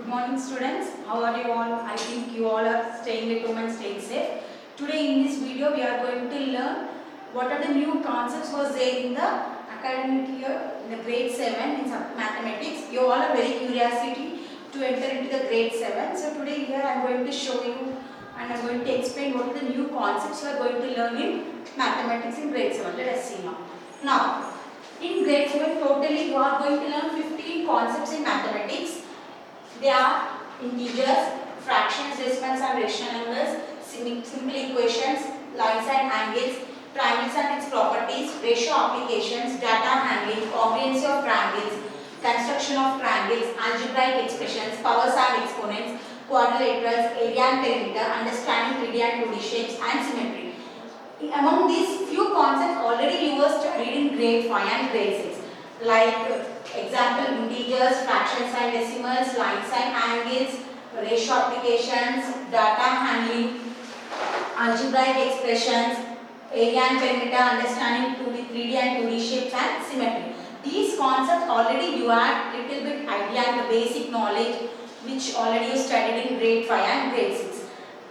Good morning students. How are you all? I think you all are staying at home and staying safe. Today in this video we are going to learn what are the new concepts was there in the academic year in the grade 7 in mathematics. You all are very curiosity to enter into the grade 7. So today here I am going to show you and I am going to explain what are the new concepts you are going to learn in mathematics in grade 7. Let us see now. Now in grade 7 totally you are going to learn 15 concepts in mathematics. They are integers, fractions, decimals and rational numbers, simple equations, lines and angles, triangles and its properties, ratio applications, data handling, congruency of triangles, construction of triangles, algebraic expressions, powers and exponents, quadrilaterals, area and perimeter, understanding 3D and 2D shapes and symmetry. Among these few concepts already you were studied in grade 5 and grade 6 like example integers, fractions and decimals, lines and angles, ratio applications, data handling, algebraic expressions, area and perimeter, understanding 2D, 3D and 2D shapes and symmetry. These concepts already you had little bit idea and the basic knowledge which already you studied in grade 5 and grade 6.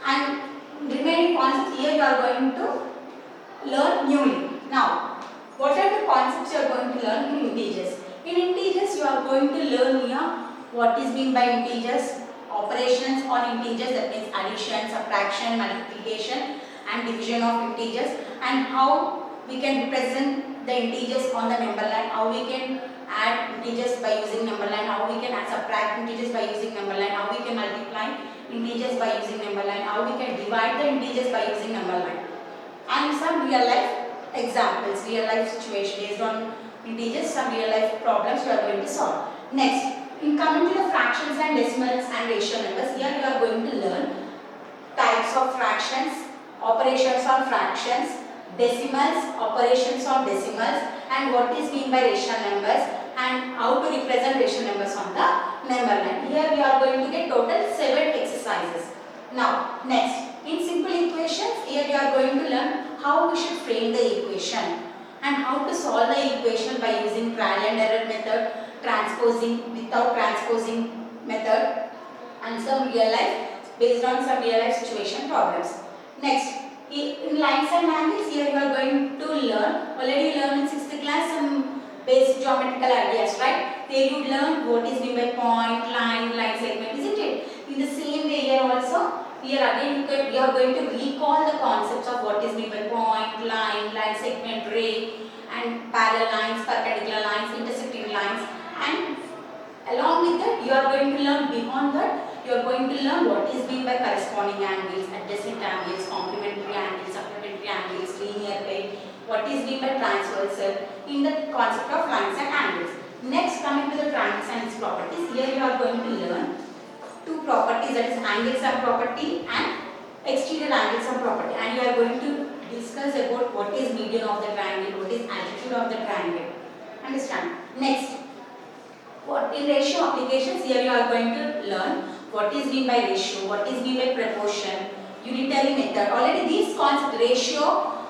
And remaining concepts here you are going to learn newly. Now, what are the concepts you are going to learn in integers? In integers, you are going to learn here what is meant by integers, operations on integers, that means addition, subtraction, multiplication and division of integers, and how we can represent the integers on the number line, how we can add integers by using number line, how we can subtract integers by using number line, how we can multiply integers by using number line, how we can divide the integers by using number line, and some real life examples, real life situation based on integers, some real life problems we are going to solve. Next, in coming to the fractions and decimals and ratio numbers, here we are going to learn types of fractions, operations on fractions, decimals, operations on decimals, and what is meant by rational numbers and how to represent rational numbers on the number line. Here we are going to get total 7 exercises. Now, next, in simple equations, here we are going to learn how we should frame the equation and how to solve the equation by using trial and error method, transposing, without transposing method, and some real life, based on some real life situation problems. Next, in lines and angles, here you are going to learn, already you learned in 6th class some basic geometrical ideas, right? There you learn what is meant by point, line segment, isn't it? In the same way here also, here again we are going to recall the concepts of what is meant by point, line segment, ray, and parallel lines, perpendicular lines, intersecting lines, and along with that you are going to learn beyond that, you are going to learn what is meant by corresponding angles, adjacent angles, complementary angles, supplementary angles, linear plane, what is meant by transversal in the concept of lines and angles. Next, coming to the triangles and its properties, here you are going to learn two properties, that is angle sum property and exterior angle sum property, and you are going to discuss about what is median of the triangle, what is altitude of the triangle. Understand? Next, what in ratio applications, here you are going to learn what is meant by ratio, what is meant by proportion, unitary method. Already these concepts, ratio,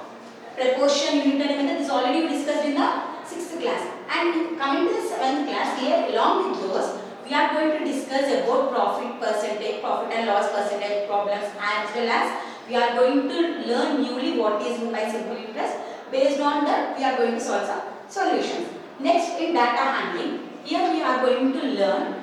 proportion, unitary method is already discussed in the 6th class. And coming to the 7th class, here along with those, we are going to discuss about profit percentage, profit and loss percentage problems, as well as we are going to learn newly what is meant by simple interest. Based on that, we are going to solve some solutions. Next, in data handling, here we are going to learn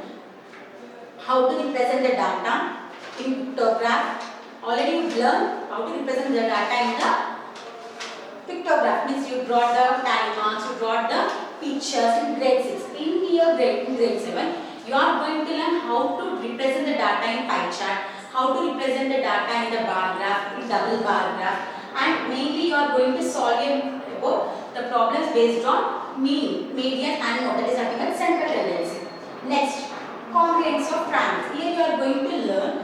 how to represent the data in pictograph. Already you learned how to represent the data in the pictograph, means you draw the tally marks, you draw the pictures in grade 6. In grade 7, you are going to learn how to represent the data in pie chart, how to represent the data in the bar graph, in double bar graph, and mainly you are going to solve about the problems based on mean, median and mode, that is nothing but central tendency. Next, congruency of triangles. Here you are going to learn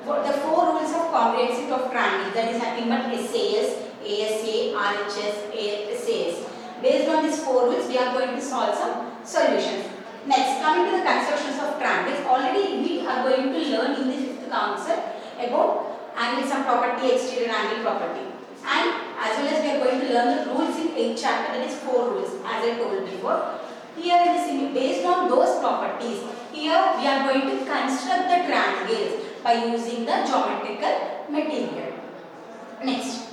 what the 4 rules of congruency of triangles, that is nothing but SAS, ASA, RHS, SAS. Based on these 4 rules, we are going to solve some solutions. Next, coming to the constructions of triangles, already we are going to learn in this 5th concept about angle sum property, exterior angle property, and as well as we are going to learn the rules in 8th chapter, that is 4 rules as I told before. Here in this, based on those properties, here we we are going to construct the triangles by using the geometrical material. Next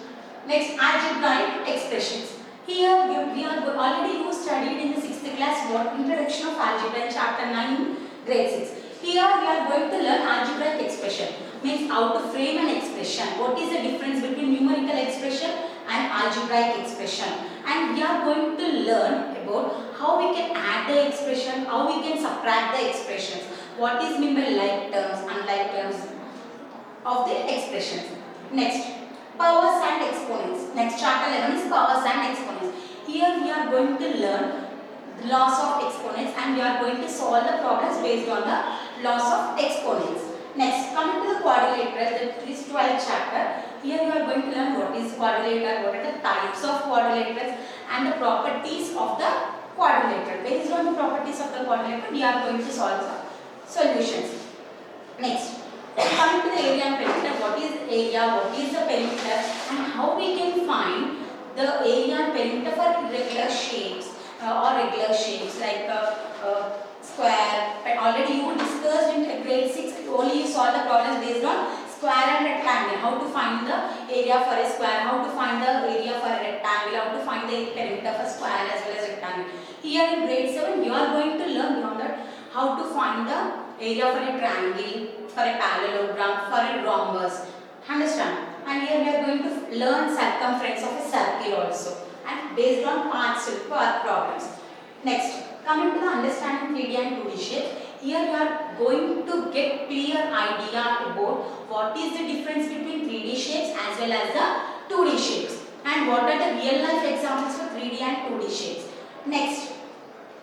algebraic expressions. Here we are already studied in the 6th class what introduction of algebra in chapter 9 grade 6. Here we are going to learn algebraic expression, means how to frame an expression. What is the difference between numerical expression and algebraic expression? And we are going to learn about how we can add the expression, how we can subtract the expressions. What is meant by like terms, unlike terms of the expressions. Next, powers and exponents. Next chapter 11 is powers and exponents. Here we are going to learn the laws of exponents and we are going to solve the problems based on the laws of exponents. Next, coming to the quadrilateral, that is 12th chapter. Here we are going to learn what is quadrilateral, what are the types of quadrilaterals and the properties of the quadrilateral. Based on the properties of the quadrilateral, we are going to solve the solutions. Next, coming to the area and perimeter, what is area, what is the perimeter and how we can find the area and perimeter for irregular shapes or regular shapes like square. But already you discussed in grade 6, only you solve the problems based on square and rectangle. How to find the area for a square, how to find the area for a rectangle, how to find the perimeter for square as well as rectangle. Here in grade 7, you are going to learn beyond that how to find the area for a triangle, for a parallelogram, for a rhombus. Understand? And here we are going to learn circumference of a circle also, and based on part problems. Next, coming to the understanding 3D and 2D shapes. Here we are going to get clear idea about what is the difference between 3D shapes as well as the 2D shapes, and what are the real life examples for 3D and 2D shapes. Next,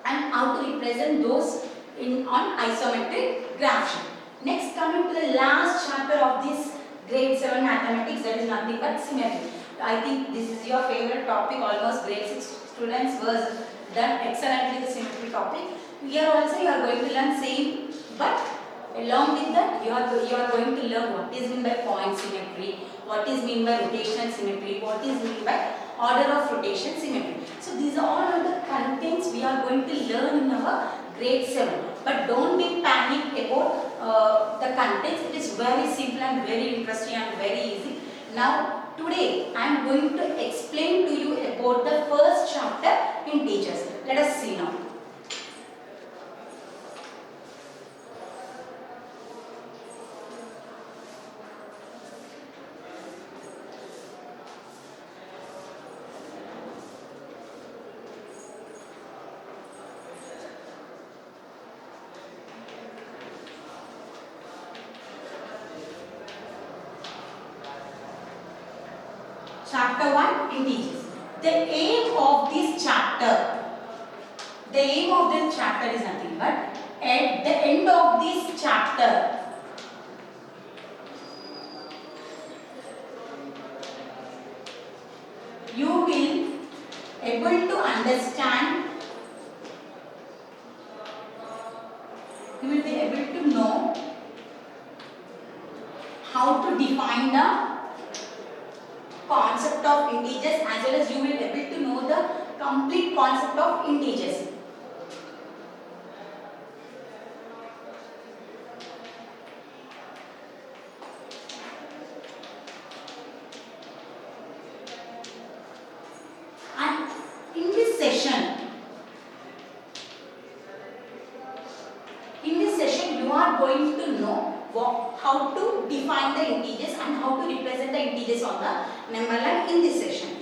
and how to represent those on isometric graph sheet. Next, coming to the last chapter of this grade 7 mathematics, that is nothing but symmetry. I think this is your favorite topic. Almost grade 6 students was done excellently the symmetry topic. Here also you are going to learn same, but along with that you are going to learn what is meant by point symmetry, what is meant by rotational symmetry, what is meant by order of rotation symmetry. So these are all the contents we are going to learn in our grade 7. But don't be panicked about the contents. It is very simple and very interesting and very easy. Now today I am going to explain to you about the first chapter, integers. Let us see now. Chapter 1, integers. The aim of this chapter is nothing but at the end of this chapter you will able to understand, you will be able to know how to define the concept of integers as well as you will be able to know the complete concept of integers. And in this session you are going to know how to define the integers and how to represent the integers on the number line in this session.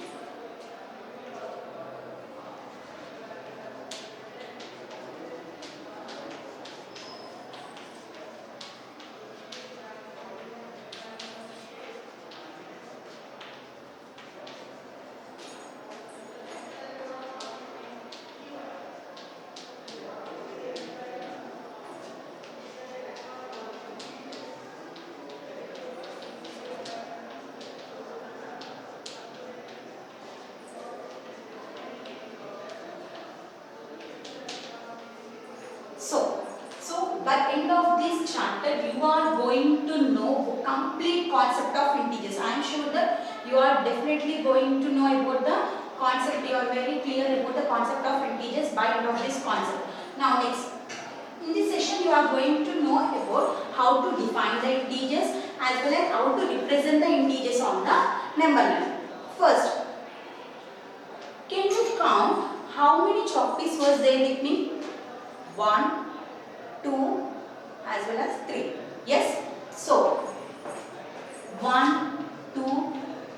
So by end of this chapter you are going to know complete concept of integers. I am sure that you are definitely going to know about the concept. You are very clear about the concept of integers by end of this concept. Now next, in this session you are going to know about how to define the integers as well as how to represent the integers on the number line. First, can you count how many chalk pieces was there with me? 1, 2 as well as 3. Yes? So, 1, 2,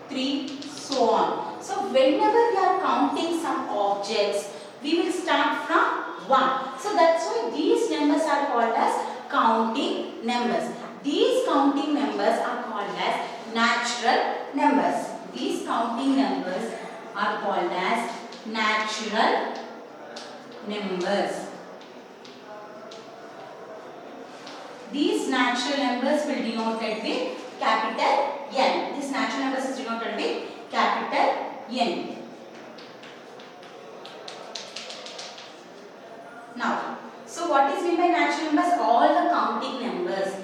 3, so on. So, whenever we are counting some objects, we will start from 1. So, that's why these numbers are called as counting numbers. These counting numbers are called as natural numbers. These counting numbers are called as natural numbers. These natural numbers will be denoted with capital N. This natural numbers is denoted with capital N. Now, so what is meant by natural numbers? All the counting numbers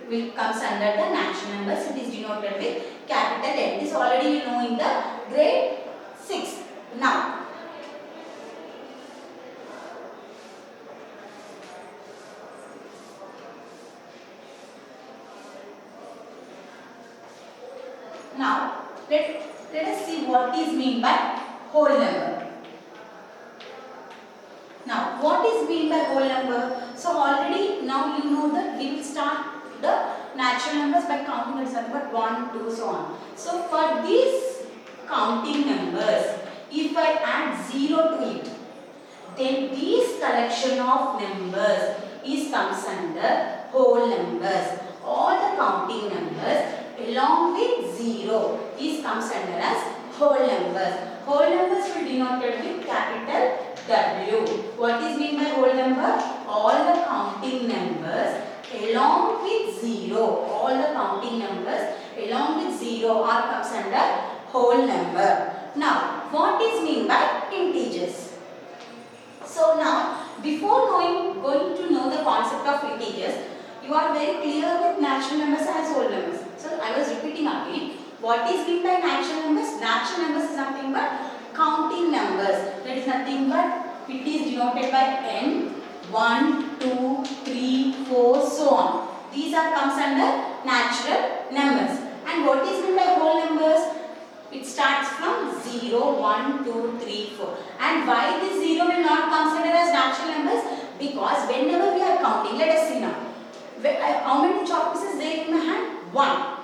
will comes under the natural numbers. It is denoted with capital N. This already you know in the grade 6. Now, let us see what is meant by whole number. Now, what is meant by whole number? So, already now you know that we will start the natural numbers by counting the number 1, 2, so on. So, for these counting numbers, if I add 0 to it, then this collection of numbers comes under whole numbers. All the counting numbers along with 0 comes under as whole numbers. Whole numbers will be denoted with capital W. What is meant by whole number? All the counting numbers along with 0. All the counting numbers along with 0 comes under whole number. Now, what is meant by integers? So now, before going to know the concept of integers, you are very clear with natural numbers as whole numbers. So I was repeating again. What is meant by natural numbers? Natural numbers is nothing but counting numbers. That is nothing but it is denoted by n, 1, 2, 3, 4, so on. These comes under natural numbers. And what is meant by whole numbers? It starts from 0, 1, 2, 3, 4. And why this 0 will not consider as natural numbers? Because whenever we are counting, let us see now. How many chalk pieces there in my hand? 1.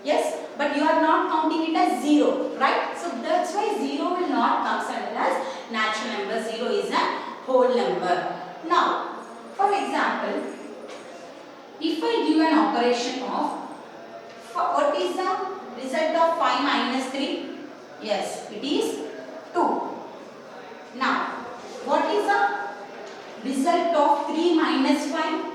Yes, but you are not counting it as 0, right? So that's why 0 will not consider as natural number. 0 is a whole number. Now, for example, if I give an operation of, what is the result of 5 minus 3? Yes, it is 2. Now, what is the result of 3 minus 5?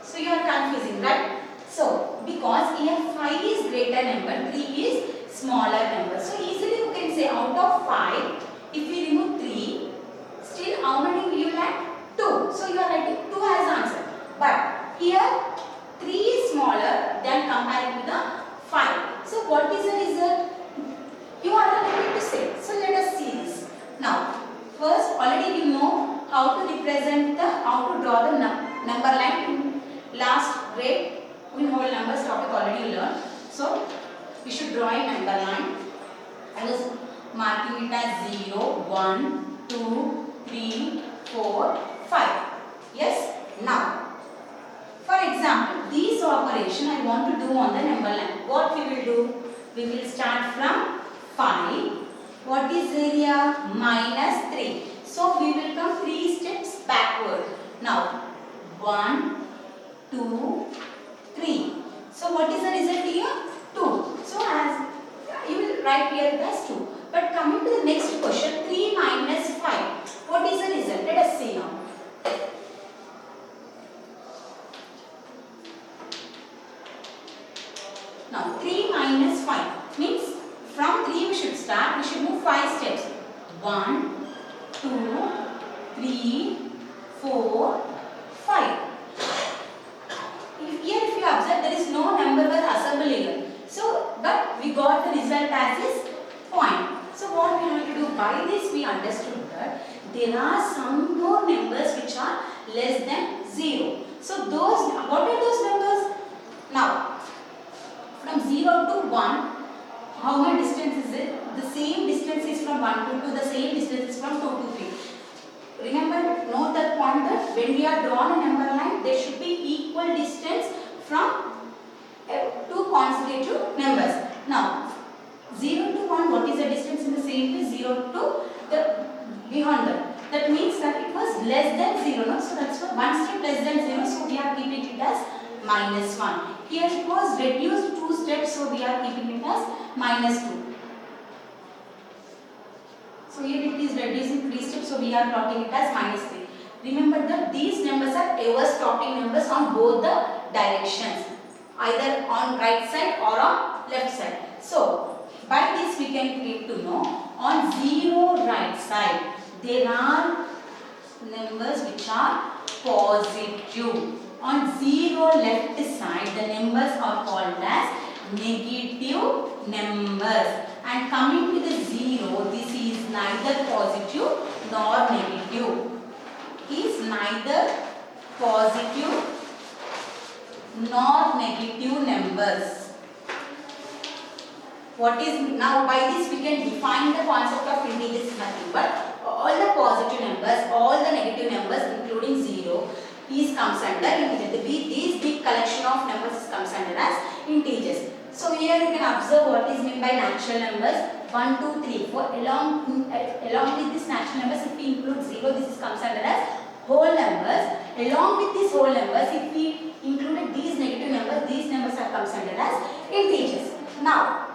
So you are confusing, right? So, because here 5 is greater number, 3 is smaller number. So, easily you can say out of 5, if we remove 3, still how many you will add? 2. So, you are writing 2 as answer. But here 3 is smaller than compared to the 5. So, what is the result? You are unable to say. So, let us see this. Now, first already you know how to represent how to draw the number line in last grade. In whole numbers topic already you learned. So, we should draw a number line. I was marking it as 0, 1, 2, 3, 4, 5. Yes? Now, for example, this operation I want to do on the number line. What we will do? We will start from 5. What is area? Minus 3. So, we will come 3 steps backward. Now, 1, 2, 3. So, what is the result here? 2. So, as you will write here as 2. But coming to the next question, 3 minus 5. What is the result? Let us see now. Now, 3 minus 5 means from 3 we should start. We should move 5 steps. 1, 2, 3, 4, 5. less than 0. So those, what are those numbers? Now, from 0 to 1, how much distance is it? The same distance is from 1 to 2, the same distance is from 2 to 3. Remember, note that point that when we are drawn a number line, there should be equal distance from two consecutive numbers. Now, 0 to 1, what is the distance in the same way? 0 to the beyond that. That means that it was less than 0. No? So that's why one step less than 0. So we are keeping it as minus 1. Here it was reduced 2 steps. So we are keeping it as minus 2. So here it is reducing 3 steps. So we are plotting it as minus 3. Remember that these numbers are ever stopping numbers on both the directions, either on right side or on left side. So by this we can get to know on 0 right side there are numbers which are positive. On 0 left side the numbers are called as negative numbers. And coming to the 0, this is neither positive nor negative. Is neither positive nor negative numbers. What is now, by this we can define the concept of integers is nothing but all the positive numbers, all the negative numbers including 0 is comes under integer. These big collection of numbers comes under as integers. So here you can observe what is meant by natural numbers 1, 2, 3, 4. Along with this natural numbers, if we include 0, this comes under as whole numbers. Along with these whole numbers, if we included these negative numbers, these numbers are comes under as integers. Now,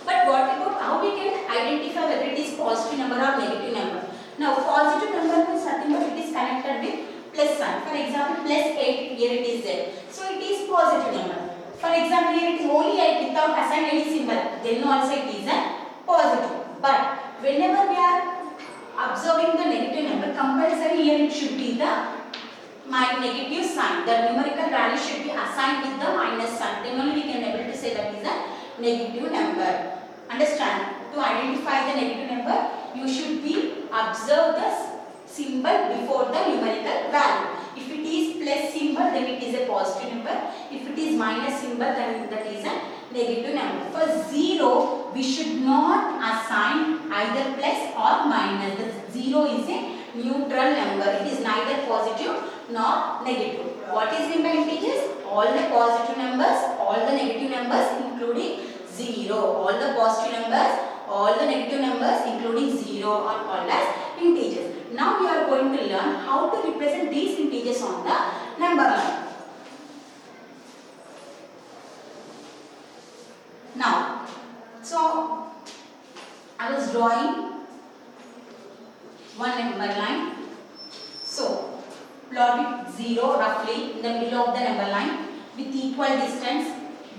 but what about how we can identify whether it is positive number or negative number? Now, positive number means nothing but it is connected with plus sign. For example, plus 8, here it is there. So it is positive number. For example, here it is only 8 without assign any symbol. Then also it is a positive. But whenever we are observing the negative number, compulsory here it should be the negative sign. The numerical value should be assigned with the minus sign. Then only we can able to say that is a negative number. Understand? To identify the negative number, you should be observe the symbol before the numerical value. If it is plus symbol, then it is a positive number. If it is minus symbol, then that is a negative number. For 0, we should not assign either plus or minus. The 0 is a neutral number. It is neither positive nor negative. What is meant by integers? All the positive numbers, all the negative numbers including 0. All the positive numbers, all the negative numbers including 0 are called as integers. Now we are going to learn how to represent these integers on the number line. Now, so I was drawing one number line. So plot it 0 roughly in the middle of the number line with equal distance.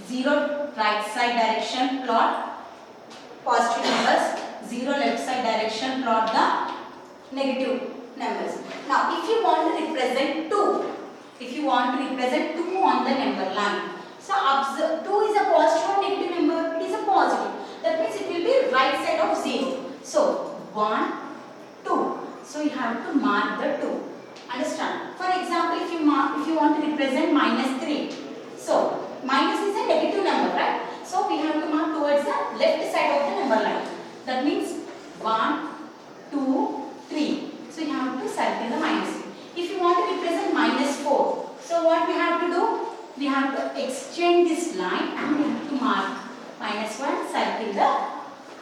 0 right side direction plot positive numbers, 0 left side direction plot the negative numbers. Now if you want to represent 2, if you want to represent 2 on the number line, so observe 2 is a positive or negative number? It is a positive. That means it will be right side of 0. So 1, 2. So you have to mark the 2. Understand? For example, if you want to represent minus 3. So minus is a negative number, right? So we have to mark towards the left side of the number line. That means 1, 2, 3. So you have to circle the minus. If you want to represent minus 4, so what we have to do? We have to extend this line and we have to mark minus 1, circle the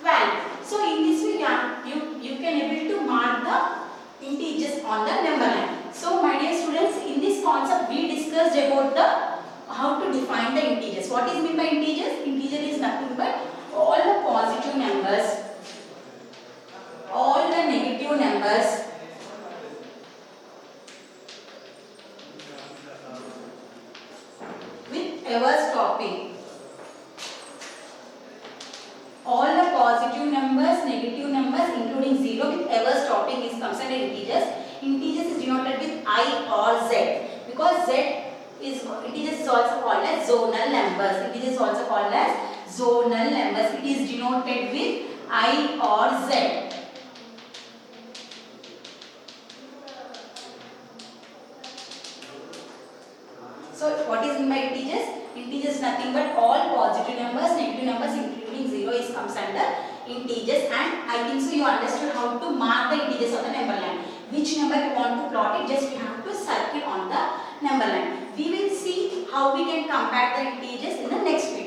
value. So in this way, you can able to mark the integers on the number line. So my dear students, in this concept we discussed about the how to define the integers. What is meant by integers? Integer is nothing but all the positive numbers, all the negative numbers, with ever stopping. All the positive numbers, negative numbers including 0 with ever stopping is considered integers. Integers is denoted with I or Z because Z is integers is also called as zonal numbers. Integers is also called as zonal numbers. It is denoted with I or Z. So what is meant by integers? Integers nothing but all positive numbers, negative numbers including 0 is comes under integers, and I think so you understood how to mark the integers on the number line. Which number you want to plot it, just we have to circle on the number line. We will see how we can compare the integers in the next video.